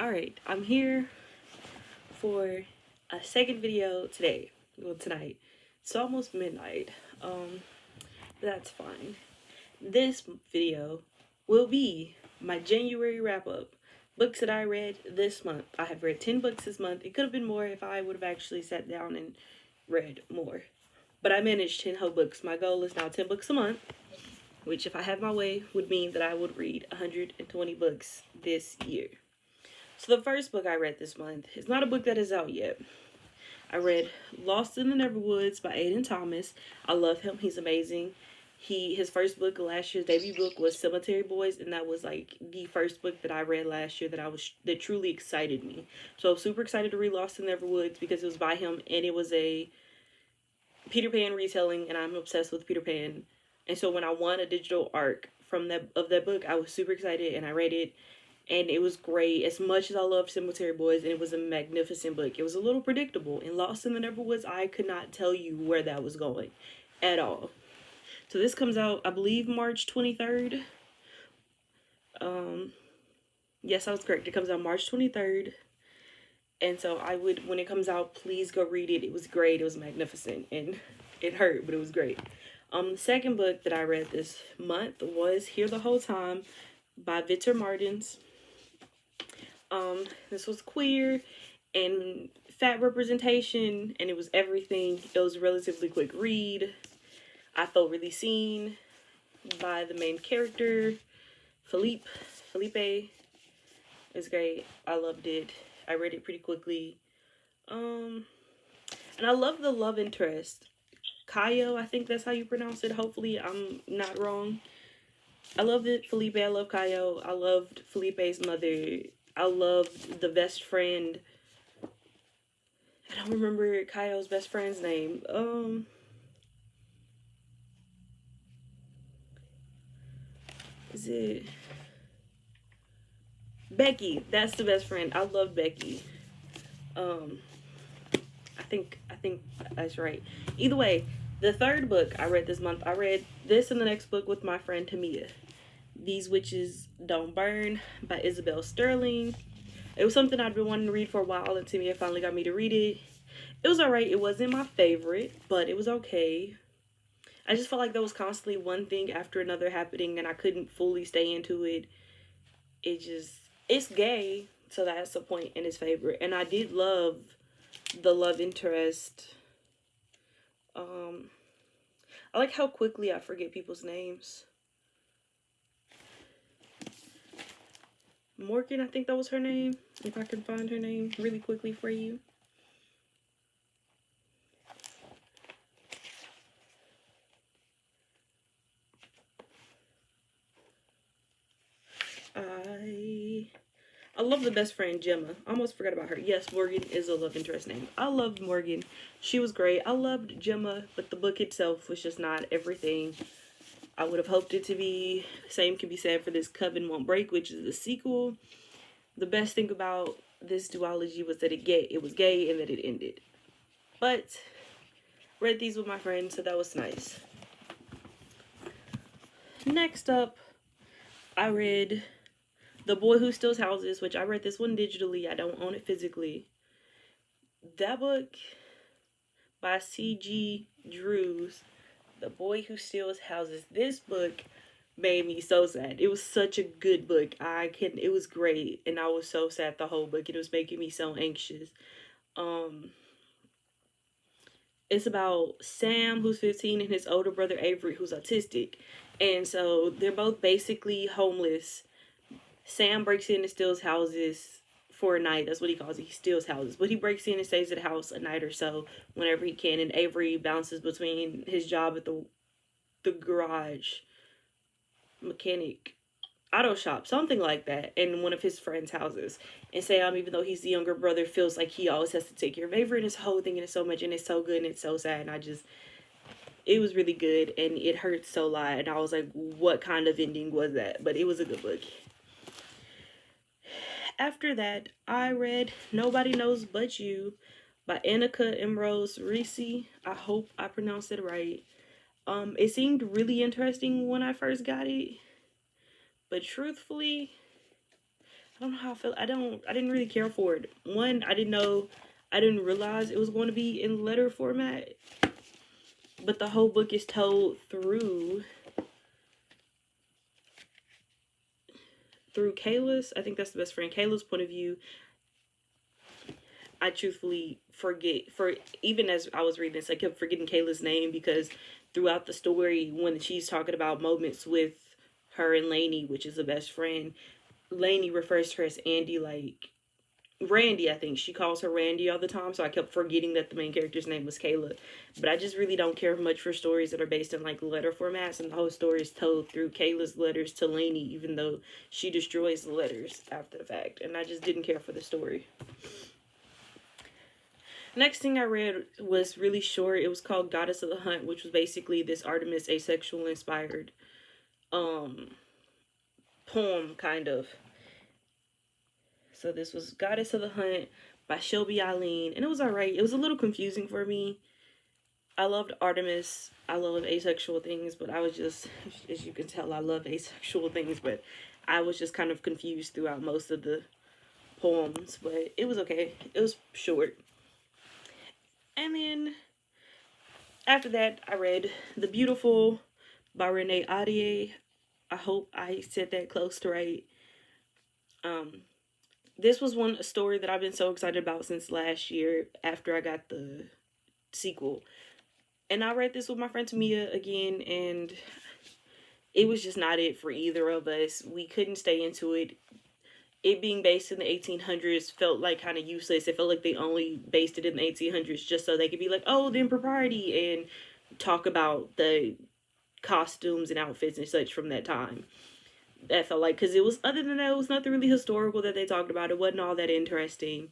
Alright, I'm here for a second video today. Well, tonight. It's almost midnight. Um, that's fine. This video will be my January wrap up. Books that I read this month. I have read 10 books this month. It could have been more if I would have actually sat down and read more. But I managed 10 whole books. My goal is now 10 books a month, which, if I have my way, would mean that I would read 120 books this year. So the first book I read this month is not a book that is out yet. I read Lost in the Neverwoods by Aiden Thomas. I love him. He's amazing. His first book, last year's debut book, was Cemetery Boys, and that was like the first book that I read last year that truly excited me. So I was super excited to read Lost in the Neverwoods because it was by him, and it was a Peter Pan retelling, and I'm obsessed with Peter Pan. And so when I won a digital arc from that book, I was super excited, and I read it, and it was great. As much as I loved Cemetery Boys, it was a magnificent book. It was a little predictable. In Lost in the Neverwoods, I could not tell you where that was going at all. So this comes out, I believe, March 23rd. Um, yes, I was correct. It comes out March 23rd. And so I would, when it comes out, please go read it. It was great. It was magnificent. And it hurt, but it was great. The second book that I read this month was Here the Whole Time by Victor Martins. This was queer and fat representation, and it was everything. It was a relatively quick read. I felt really seen by the main character, Felipe. It was great. I loved it. I read it pretty quickly. And I love the love interest. Kayo, I think that's how you pronounce it. Hopefully, I'm not wrong. I loved it, Felipe. I love Kayo. I loved Felipe's mother. I loved the best friend. I don't remember Kayo's best friend's name. Is it Becky? That's the best friend. I love Becky. Um, I think that's right. Either way, the third book I read this month, I read this and the next book with my friend Tamia. These Witches Don't Burn by Isabel Sterling. It was something I'd been wanting to read for a while, and Tamia finally got me to read it. It was alright. It wasn't my favorite, but it was okay. I just felt like there was constantly one thing after another happening, and I couldn't fully stay into it. It's gay, so that's the point in its favor. And I did love the love interest. Um, I like how quickly I forget people's names. Morgan, I think that was her name. If I can find her name really quickly for you. I love the best friend Gemma. I almost forgot about her. Yes, Morgan is a love interest name. I loved Morgan. She was great. I loved Gemma, but the book itself was just not everything I would have hoped it to be. Same can be said for this Coven Won't Break, which is the sequel. The best thing about this duology was that it was gay and that it ended. But read these with my friends, so that was nice. Next up, I read The Boy Who Steals Houses, which I read this one digitally. I don't own it physically. That book by C.G. Drews, The Boy Who Steals Houses. This book made me so sad. It was such a good book. It was great, and I was so sad the whole book. It was making me so anxious. It's about Sam, who's 15, and his older brother Avery, who's autistic. And so they're both basically homeless. Sam breaks in and steals houses for a night. That's what he calls it. He steals houses. But he breaks in and stays at a house a night or so whenever he can. And Avery bounces between his job at the garage mechanic auto shop, something like that, in one of his friends' houses. And Sam, even though he's the younger brother, feels like he always has to take care of Avery and his whole thing, and it's so much, and it's so good, and it's so sad, and it was really good, and it hurts so lot, and I was like, what kind of ending was that? But it was a good book. After that, I read Nobody Knows But You by Annika Emrose Reese. I hope I pronounced it right. It seemed really interesting when I first got it, but truthfully, I don't know how I feel. I didn't really care for it. One, I didn't realize it was going to be in letter format, but the whole book is told through Kayla's, I think that's the best friend, Kayla's point of view. I truthfully forget, for even as I was reading this, I kept forgetting Kayla's name because throughout the story, when she's talking about moments with her and Lainey, which is the best friend, Lainey refers to her as Andy, like Randy, I think. She calls her Randy all the time, so I kept forgetting that the main character's name was Kayla. But I just really don't care much for stories that are based in like letter formats, and the whole story is told through Kayla's letters to Lainey, even though she destroys the letters after the fact. And I just didn't care for the story. Next thing I read was really short. It was called Goddess of the Hunt, which was basically this Artemis asexual inspired poem, kind of. So this was Goddess of the Hunt by Shelby Eileen, and it was alright. It was a little confusing for me. I loved Artemis. I love asexual things, but I was just, as you can tell, I love asexual things, but I was just kind of confused throughout most of the poems, but it was okay. It was short. And then after that, I read The Beautiful by Renee Ahdieh. I hope I said that close to right. This was a story that I've been so excited about since last year after I got the sequel. And I read this with my friend Tamia again, and it was just not it for either of us. We couldn't stay into it. It being based in the 1800s felt like kind of useless. It felt like they only based it in the 1800s just so they could be like, oh, the impropriety, and talk about the costumes and outfits and such from that time. That felt like, because it was, other than that, it was nothing really historical that they talked about. It wasn't all that interesting.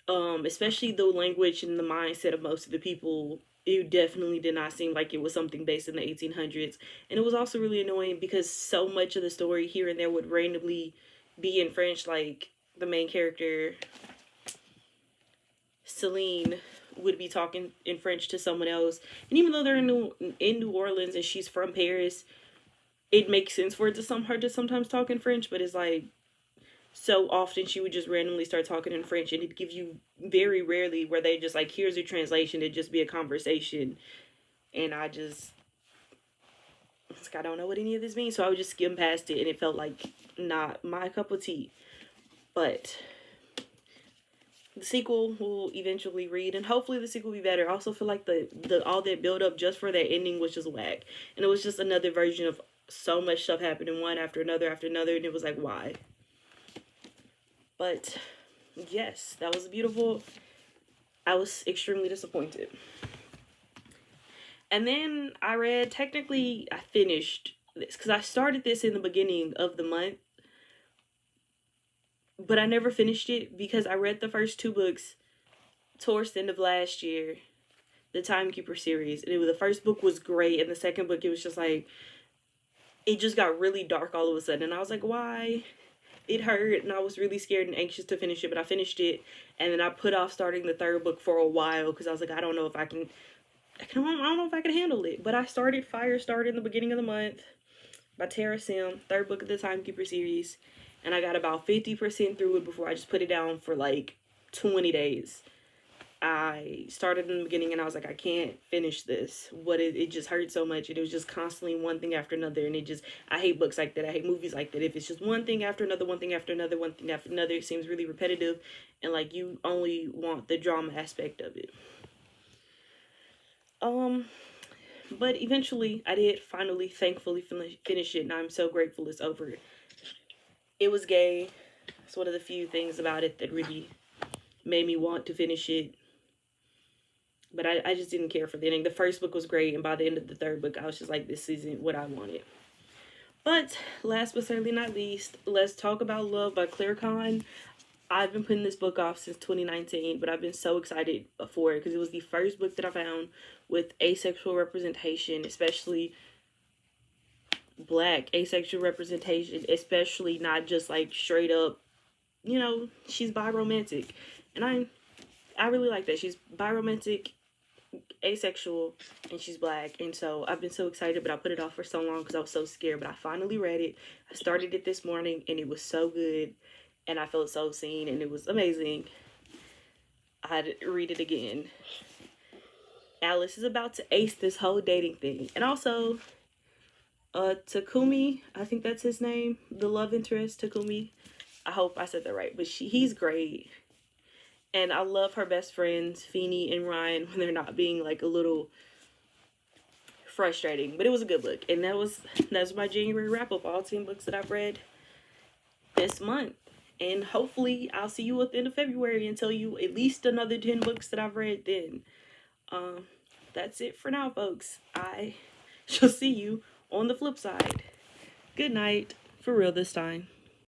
Especially the language and the mindset of most of the people. It definitely did not seem like it was something based in the 1800s. And it was also really annoying because so much of the story here and there would randomly be in French. Like the main character, Celine, would be talking in French to someone else. And even though they're in New Orleans and she's from Paris, it makes sense for her to sometimes talk in French, but it's like, so often she would just randomly start talking in French, and it'd give you very rarely where they just like, here's a translation, it'd just be a conversation. And I just, it's like, I don't know what any of this means, so I would just skim past it, and it felt like not my cup of tea. But the sequel will eventually read, and hopefully the sequel will be better. I also feel like the all that build up just for that ending was just whack, and it was just another version of so much stuff happening one after another, and it was like, why? But yes, that was beautiful. I was extremely disappointed. And then I finished this because I started this in the beginning of the month, but I never finished it because I read the first two books towards the end of last year, the Timekeeper series. And the first book was great, and the second book, it was just like, it just got really dark all of a sudden. And I was like, why? It hurt, and I was really scared and anxious to finish it, but I finished it. And then I put off starting the third book for a while because I was like, I don't know if I can handle it. But I started Firestarter in the beginning of the month by Tara Sim, third book of the Timekeeper series, and I got about 50% through it before I just put it down for like 20 days. I started in the beginning and I was like, I can't finish this. It just hurt so much. And it was just constantly one thing after another. And I hate books like that. I hate movies like that. If it's just one thing after another, one thing after another, one thing after another, it seems really repetitive. And like, you only want the drama aspect of it. But eventually I did finally, thankfully finish it. And I'm so grateful it's over. It was gay. It's one of the few things about it that really made me want to finish it. But I just didn't care for the ending. The first book was great, and by the end of the third book, I was just like, this isn't what I wanted. But last but certainly not least, let's talk about Love by Claire Kahn. I've been putting this book off since 2019, but I've been so excited for it because it was the first book that I found with asexual representation, especially Black asexual representation, especially not just like straight up, she's bi-romantic. And I really like that. She's bi-romantic, asexual, and she's Black. And so I've been so excited, but I put it off for so long because I was so scared. But I finally read it. I started it this morning, and it was so good. and I felt so seen, and it was amazing. I'd read it again. Alice is about to ace this whole dating thing. And also, Takumi, I think that's his name, the love interest, Takumi. I hope I said that right, but he's great. And I love her best friends, Feeny and Ryan, when they're not being like a little frustrating. But it was a good book. And that's my January wrap up, all 10 books that I've read this month. And hopefully I'll see you at the end of February and tell you at least another 10 books that I've read then. That's it for now, folks. I shall see you on the flip side. Good night, for real this time.